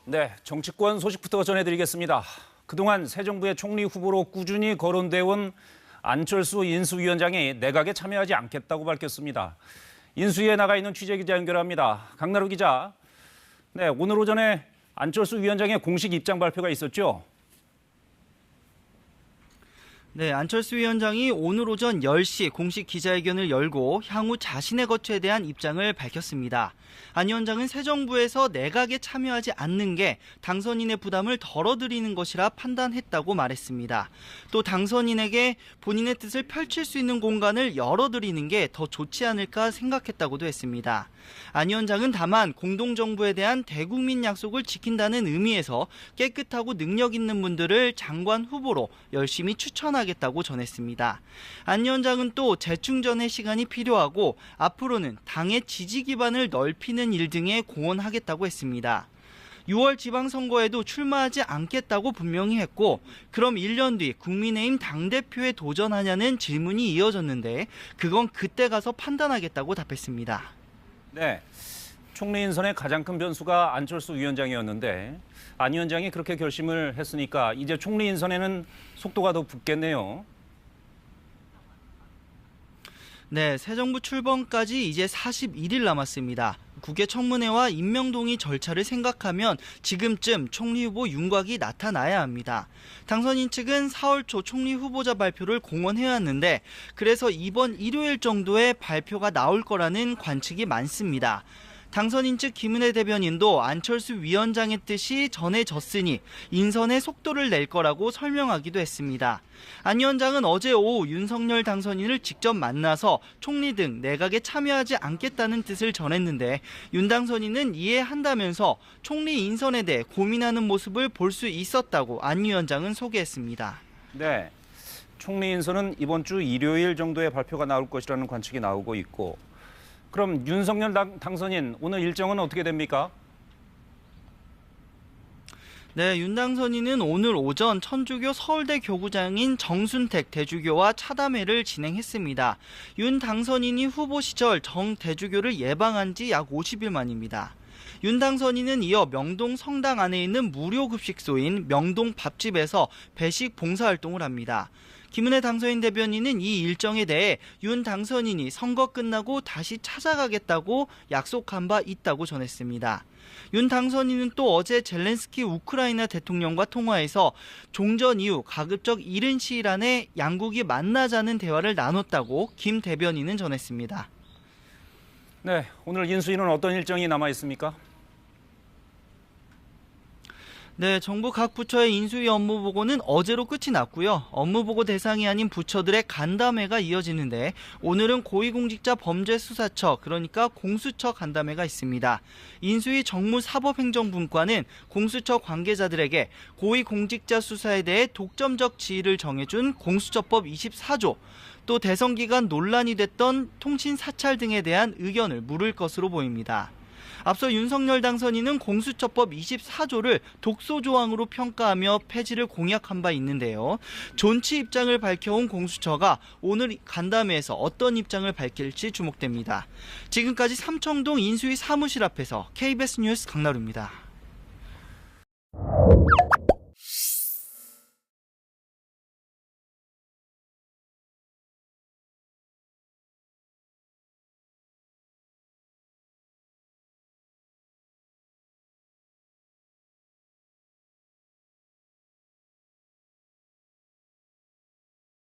네, 정치권 소식부터 전해드리겠습니다. 그동안 새 정부의 총리 후보로 꾸준히 거론되어 온 안철수 인수위원장이 내각에 참여하지 않겠다고 밝혔습니다. 인수위에 나가 있는 취재기자 연결합니다. 강나루 기자. 네, 오늘 오전에 안철수 위원장의 공식 입장 발표가 있었죠? 네, 안철수 위원장이 오늘 오전 10시 공식 기자회견을 열고 향후 자신의 거취에 대한 입장을 밝혔습니다. 안 위원장은 새 정부에서 내각에 참여하지 않는 게 당선인의 부담을 덜어드리는 것이라 판단했다고 말했습니다. 또 당선인에게 본인의 뜻을 펼칠 수 있는 공간을 열어드리는 게 더 좋지 않을까 생각했다고도 했습니다. 안 위원장은 다만 공동정부에 대한 대국민 약속을 지킨다는 의미에서 깨끗하고 능력 있는 분들을 장관 후보로 열심히 추천하겠다고 전했습니다. 안 위원장은 또 재충전의 시간이 필요하고 앞으로는 당의 지지 기반을 넓히는 일 등에 공헌하겠다고 했습니다. 6월 지방선거에도 출마하지 않겠다고 분명히 했고 그럼 1년 뒤 국민의힘 당대표에 도전하냐는 질문이 이어졌는데 그건 그때 가서 판단하겠다고 답했습니다. 네, 총리 인선의 가장 큰 변수가 안철수 위원장이었는데 안 위원장이 그렇게 결심을 했으니까 이제 총리 인선에는 속도가 더 붙겠네요. 네, 새 정부 출범까지 이제 41일 남았습니다. 국회 청문회와 임명동의 절차를 생각하면 지금쯤 총리 후보 윤곽이 나타나야 합니다. 당선인 측은 4월 초 총리 후보자 발표를 공언해왔는데 그래서 이번 일요일 정도에 발표가 나올 거라는 관측이 많습니다. 당선인 측 김은혜 대변인도 안철수 위원장의 뜻이 전해졌으니 인선의 속도를 낼 거라고 설명하기도 했습니다. 안 위원장은 어제 오후 윤석열 당선인을 직접 만나서 총리 등 내각에 참여하지 않겠다는 뜻을 전했는데 윤 당선인은 이해한다면서 총리 인선에 대해 고민하는 모습을 볼 수 있었다고 안 위원장은 소개했습니다. 네, 총리 인선은 이번 주 일요일 정도에 발표가 나올 것이라는 관측이 나오고 있고 그럼 윤석열 당선인 오늘 일정은 어떻게 됩니까? 네, 윤 당선인은 오늘 오전 천주교 서울대 교구장인 정순택 대주교와 차담회를 진행했습니다. 윤 당선인이 후보 시절 정 대주교를 예방한 지 약 50일 만입니다. 윤 당선인은 이어 명동 성당 안에 있는 무료 급식소인 명동 밥집에서 배식 봉사활동을 합니다. 김은혜 당선인 대변인은 이 일정에 대해 윤 당선인이 선거 끝나고 다시 찾아가겠다고 약속한 바 있다고 전했습니다. 윤 당선인은 또 어제 젤렌스키 우크라이나 대통령과 통화해서 종전 이후 가급적 이른 시일 안에 양국이 만나자는 대화를 나눴다고 김 대변인은 전했습니다. 네, 오늘 인수위는 어떤 일정이 남아 있습니까? 네, 정부 각 부처의 인수위 업무 보고는 어제로 끝이 났고요. 업무 보고 대상이 아닌 부처들의 간담회가 이어지는데 오늘은 고위공직자 범죄수사처 그러니까 공수처 간담회가 있습니다. 인수위 정무사법행정분과는 공수처 관계자들에게 고위공직자 수사에 대해 독점적 지위를 정해준 공수처법 24조 또 대선 기간 논란이 됐던 통신 사찰 등에 대한 의견을 물을 것으로 보입니다. 앞서 윤석열 당선인은 공수처법 24조를 독소조항으로 평가하며 폐지를 공약한 바 있는데요. 존치 입장을 밝혀온 공수처가 오늘 간담회에서 어떤 입장을 밝힐지 주목됩니다. 지금까지 삼청동 인수위 사무실 앞에서 KBS 뉴스 강나루입니다.